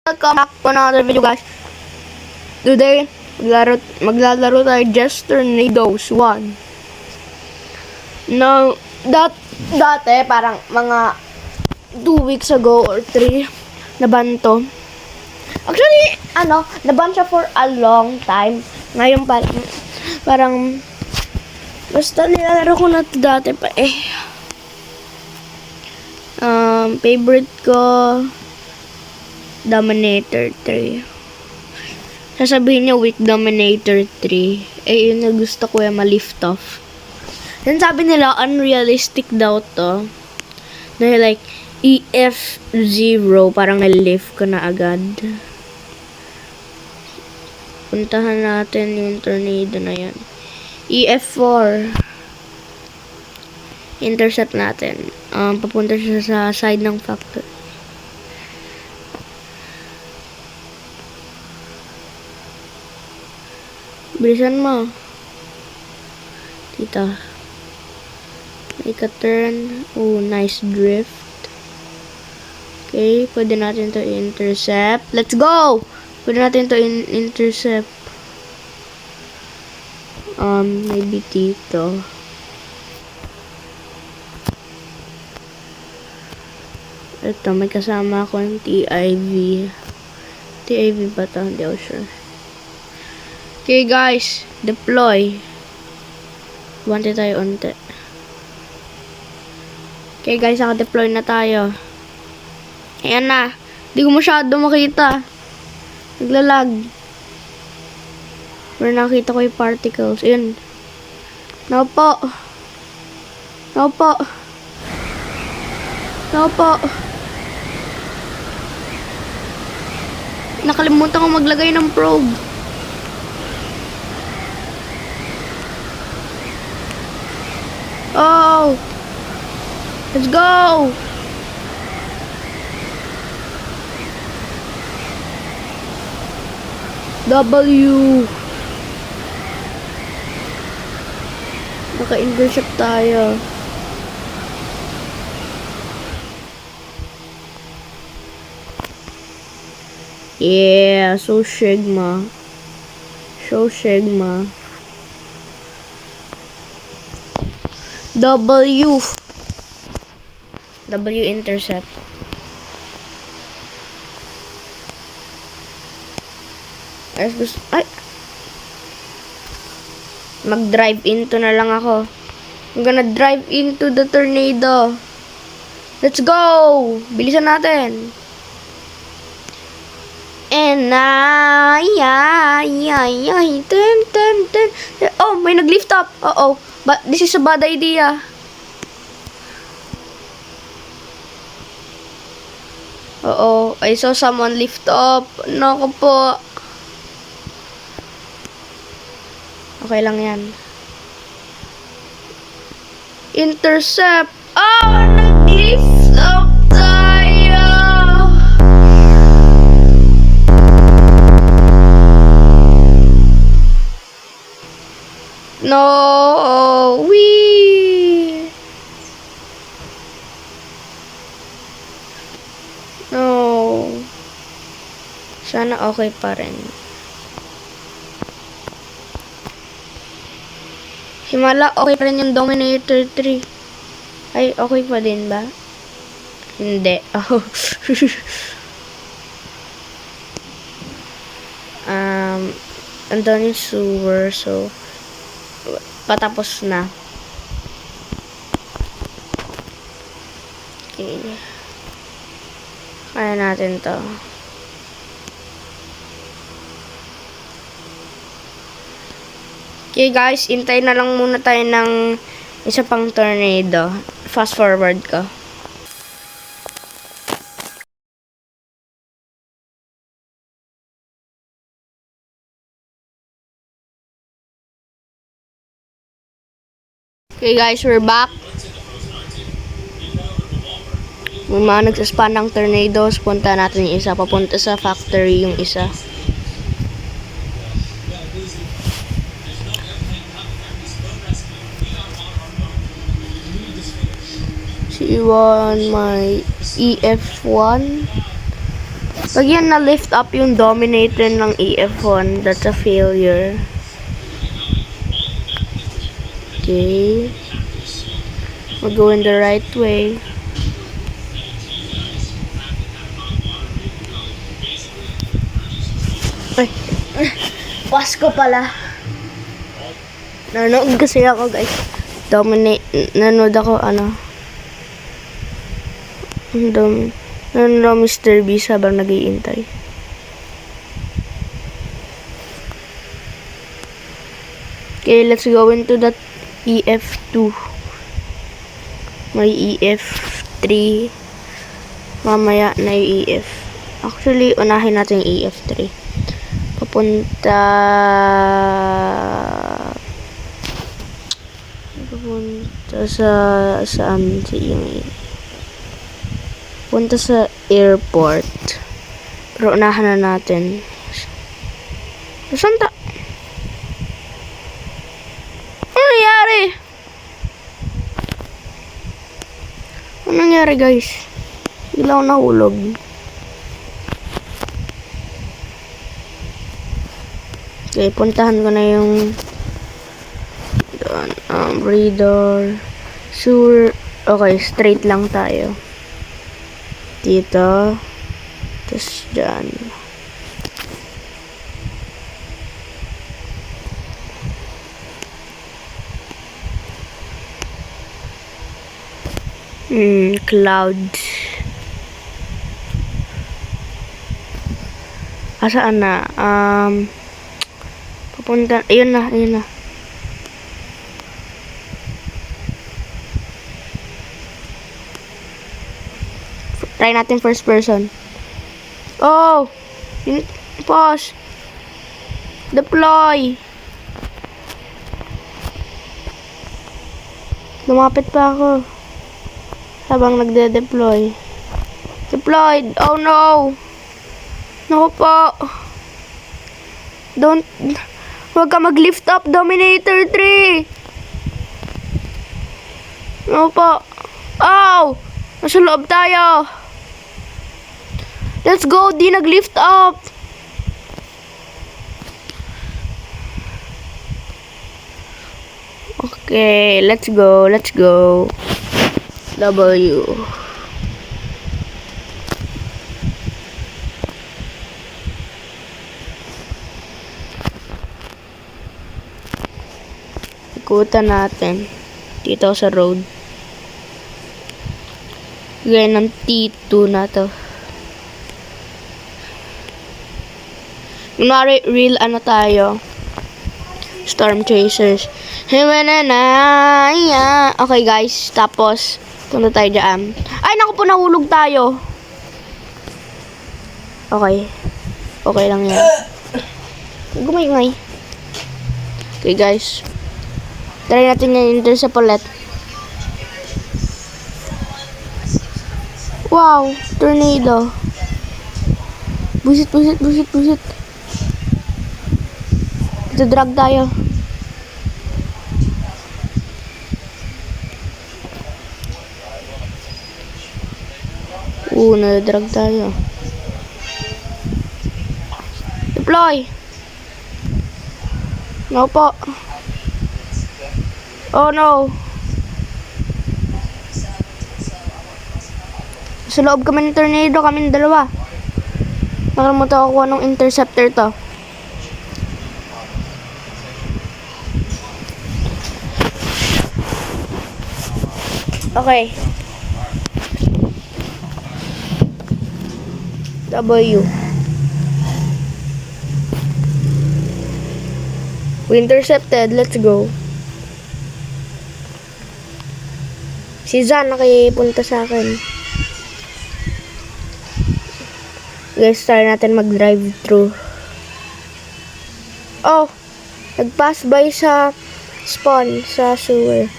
Welcome back to another video, guys. Today, maglalaro tayo Just Tornadoes 1. Now, dati, parang mga 2 weeks ago or 3, naban to. Actually, naban siya for a long time. Ngayon parang basta nilalaro ko na to dati pa eh. Favorite ko, Dominator 3. Sasabihin niya weak Dominator 3. Eh, yun na gusto ko yung ma-lift off. Then sabi nila, unrealistic daw to. Na like, EF0, parang na-lift ko na agad. Puntahan natin yung tornado na yan. EF4. Intercept natin. Papunta siya sa side ng factory. Bilisan mo. Tita. Make a turn. Oh, nice drift. Okay, pwede natin to intercept. Let's go! Pwede natin to intercept. Maybe dito. Ito, may kasama akong TIV. TIV ba ito? Hindi ako sure. Okay, guys. Deploy. Bante tayo unti. Okay, guys. Naka-deploy na tayo. Ayan na. Hindi ko masyado makita. Naglalag. Pero nakita ko yung particles. Ayan. Naupo. Naupo. Naupo. Nakalimutan ko maglagay ng probe. Oh! Let's go! W! Naka-intercept tayo. Yeah! So Sigma. So Sigma. W intercept. Ay! Mag-drive into na lang ako. I'm gonna drive into the tornado. Let's go! Bilisan natin. And oh, may nag-lift up. Uh-oh. But this is a bad idea. Uh-oh. I saw someone lift up. Naku po. Okay lang yan. Intercept. Oh, nag-lift up tayo. No, no. Sana okay pa rin. Himala, okay pa rin yung Dominator 3. Ay, okay pa din ba? Hindi. Oh. Andun yung sewer, so patapos na. Okay. Kaya natin to. Okay, guys. Intay na lang muna tayo ng isa pang tornado. Fast forward ko. Okay guys, we're back. May mga nagsaspan ng tornadoes. Punta natin yung isa. Papunta sa factory yung isa. Si Iwan, may EF1. Pag yan na-lift up yung dominator ng EF1, that's a failure. Okay. We're going the right way. Ay. Pasko pala. Nanood kasi ako, guys. Nanood ako, nanood Mr. Beast habang nag-iintay. Okay, let's go into that EF2. May EF3. Mamaya na yung EF. Actually, unahin natin yung EF3. Papunta saan yung punta sa airport. Pero unahan na natin. Saan ta? Ano nangyari? Ano nangyari, guys? Bigla ako nahulog. Okay, puntahan ko na yung radar. Sure. Okay, straight lang tayo. Dito. Tapos dyan. Clouds. Asaan na? Papunta. Ayun na. Try natin first person. Oh! Pause. Deploy. Lumapit pa ako. Habang nagde-deploy. Deployed. Oh no! Naku po. Huwag ka mag-lift up, Dominator 3! Naku po. Oh! Nasa loob tayo. Let's go, di nag-lift up. Okay, let's go. W. Ikutan natin dito sa road. Gaya ng T2 na to. Kunwari, real tayo. Storm Chasers. Okay guys, tapos punta tayo dyan. Ay, naku po, nahulog tayo. Okay. Okay lang yan. Gumay-gumay. Okay guys. Try natin yung intercept ulit. Wow, tornado. Busit. Ito drag tayo. Nadadrag tayo. Deploy. No po. Oh no. Sa loob kami ng tornado, kami ng dalawa. Nakalimutan ako kung anong interceptor to. Okay. W. We intercepted. Let's go. Si Zan nakipunta sa akin. Guys, try natin mag-drive through. Oh! Nag-pass by sa spawn, sa sewer.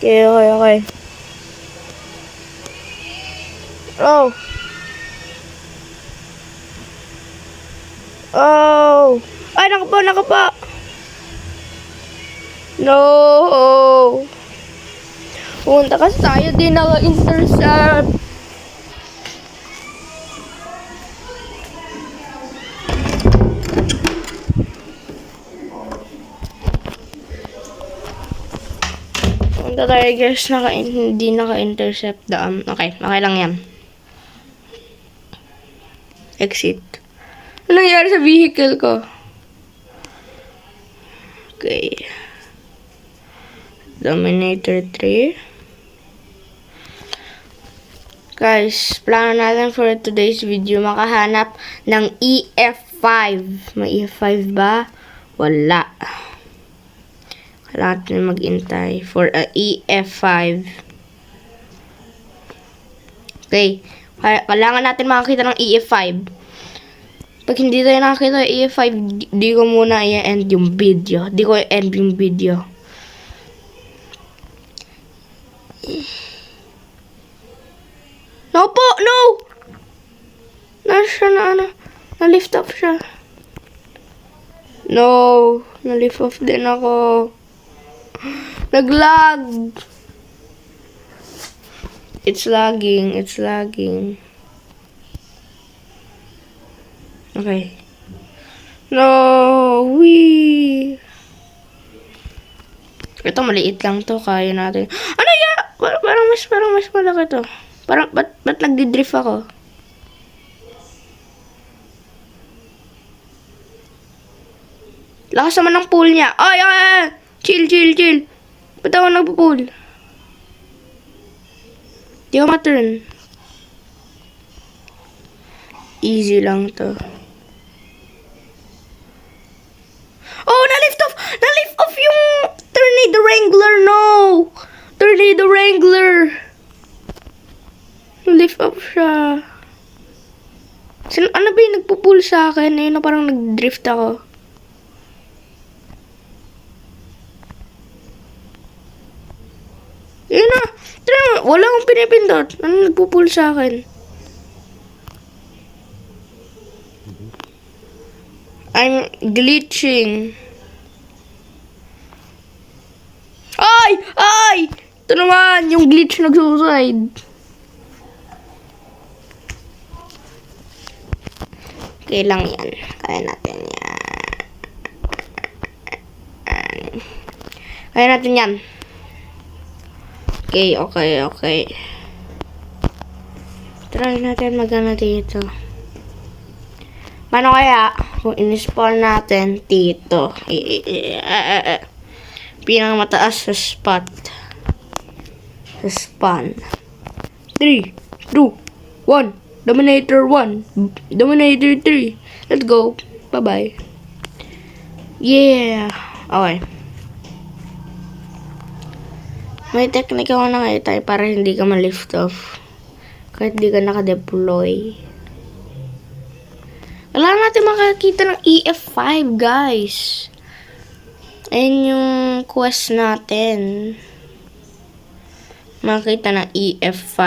Okay. Oh! Ay, nakapa! No! Punta kasi tayo din naka-intercept. Ito tayo guys, hindi naka-intercept daan. Okay, okay lang yan. Exit. Ano nangyari sa vehicle ko? Okay. Dominator 3. Guys, plano natin for today's video makahanap ng EF5. May EF5 ba? Wala. Kailangan natin mag-intay for a EF5. Okay. Kailangan natin makakita ng EF5. Pag hindi tayo nakakita ng EF5, di ko muna i-end yung video. Di ko i-end yung video. No po! No! Nasa na ano? Na-lift off siya. No! Na-lift off din ako. Nag-lag! It's lagging. It's lagging. Okay. No! Wee! Ito maliit lang to. Kaya natin. Ano ya? Parang mas malaki to. Parang, ba't nagdi-drift ako? Lakas naman ng pool niya. Ay! Chill. Ba't ako nagpo-pool? Di ako ma-turn. Easy lang to. Oh, na-lift off! Na-lift off yung Tornado Wrangler, no! Tornado Wrangler! Na-lift off siya. Ano ba yung nagpo-pull sa akin? Ayun na parang nag-drift ako. Ayun na. Wala akong pinipindot. Ano nagpo-pull sa akin? I'm glitching. Ay! Ito naman, yung glitch nag-suicide. Okay lang yan. Kaya natin yan. Kaya natin yan. Okay. Try natin magana dito. Paano kaya kung in-spawn natin dito? Pinakamataas sa spot. Sa spawn. 3, 2, 1. Dominator 1. Dominator 3. Let's go. Bye-bye. Yeah. Okay. May technique ako na ngayon tayo para hindi ka ma-lift off. Kahit di ka naka-deploy. Kailangan natin makakita ng EF5, guys. Ayun yung quest natin. Makakita ng EF5.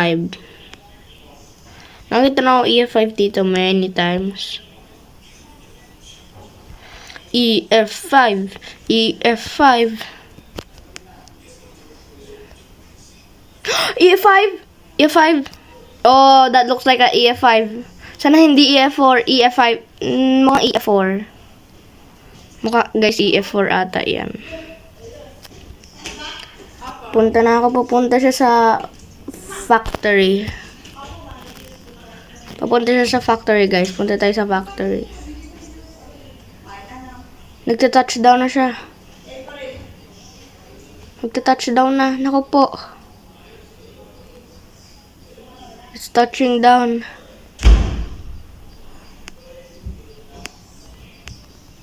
Nakita na ako EF5 dito many times. EF5. EF5. Oh, that looks like a EF5. Sana hindi EF4, EF5. Mga EF4. Guys, EF4 ata yan. Pupunta siya sa factory. Guys. Punta tayo sa factory. Nagta-touchdown na siya. Naku po. It's touching down.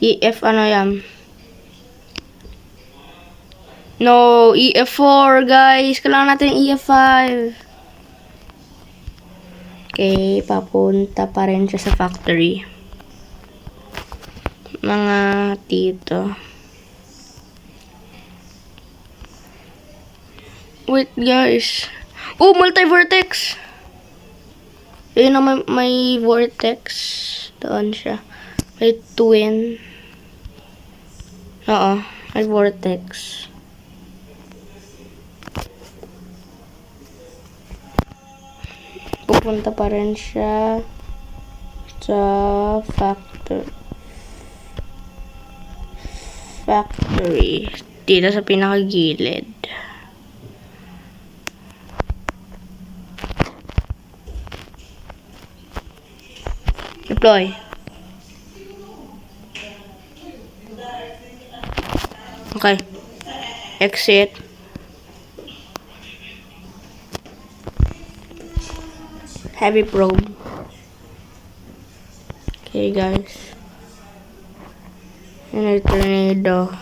EF ano yan? No, EF4 guys. Kailangan natin EF5. Okay, papunta pa rin siya sa factory. Mga tito. Wait guys. Oh, multi-vortex. Ayun na may vortex. Doon siya. May twin. Oo, may vortex. Pupunta pa rin siya sa factory. Dito sa pinakagilid. Deploy. Okay. Exit. Heavy probe. Okay, guys. Yan yung tornado.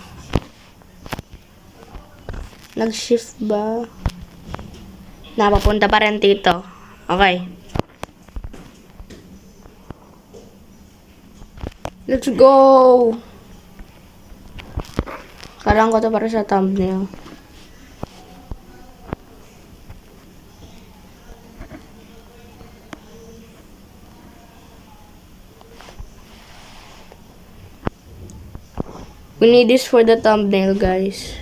Nag-shift ba? Napapunta pa rin dito. Okay. Let's go! Kailangan ko to para sa thumbnail. We need this for the thumbnail, guys.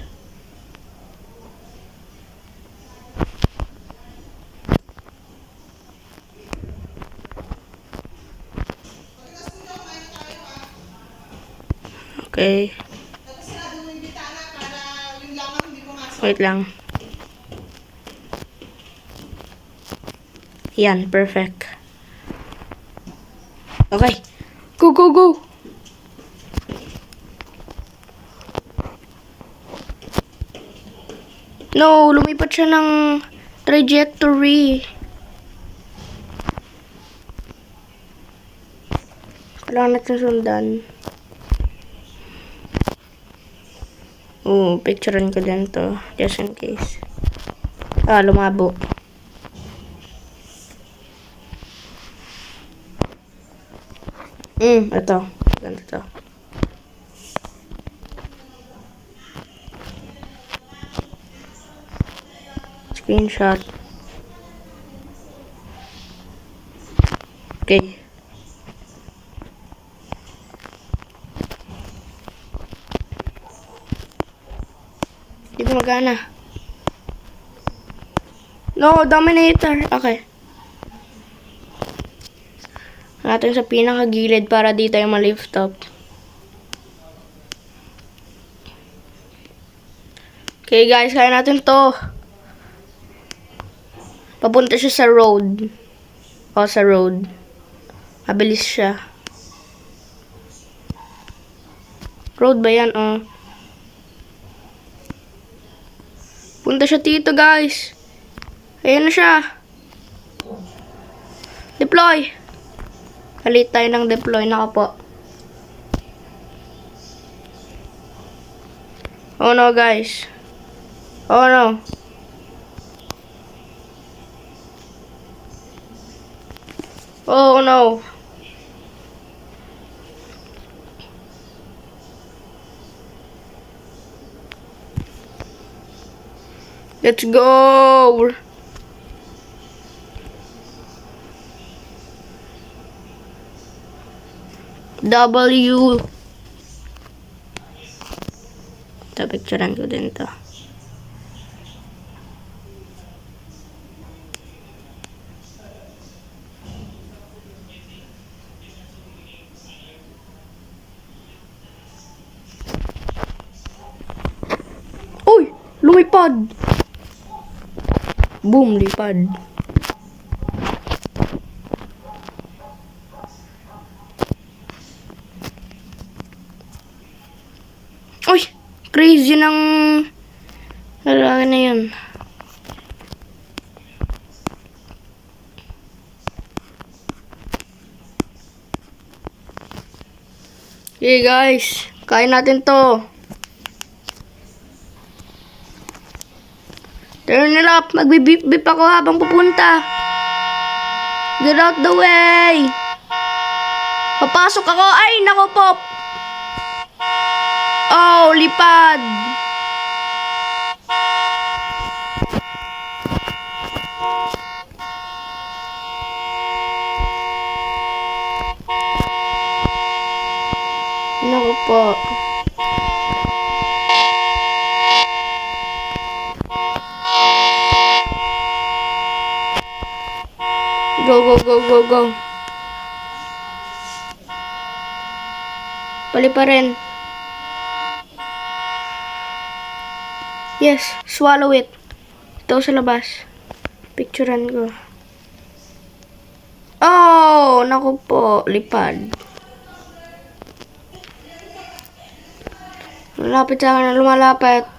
Okay. Wait lang. Yan, perfect. Okay. Go, go, go! No, lumipat siya ng trajectory. Kailangan natin sundan. Picturean ko din to. Just in case. Lumabo. Ito. Ganito to. Screenshot. Okay. Hindi gumagana. No, Dominator. Okay. Natin sa pinakagilid para di tayo ma-lift up. Okay guys, kaya natin to. Papunta siya sa road. Sa road. Mabilis siya. Road ba yan? Punta siya dito, guys. Ayan na siya. Deploy. Palit tayo ng deploy. Naka po. Oh no, guys. Oh no. Oh no. Let's go. W. Ito, picturean ko din to. Uy! Lumipad! Boom! Lipad. Uy! Crazy ng lalaki na yun. Okay guys, kain natin to. Turn it up, magbibip-bip ako habang pupunta. Get out the way. Papasok ako, ay nako pop. Oh, lipad. Nako po. Go, go, go, go, go. Pali pa rin. Yes, swallow it. Ito sa labas. Picturean ko. Oh, Naku po, lipad. Lumapit sa akin na lumalapit.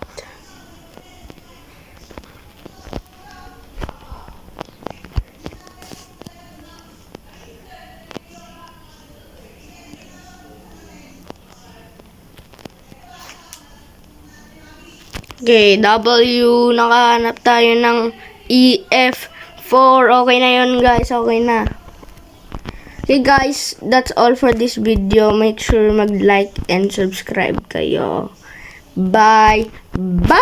Okay, W. Nakahanap tayo ng EF4. Okay na yun, guys. Okay na. Okay, guys. That's all for this video. Make sure mag-like and subscribe kayo. Bye. Bye!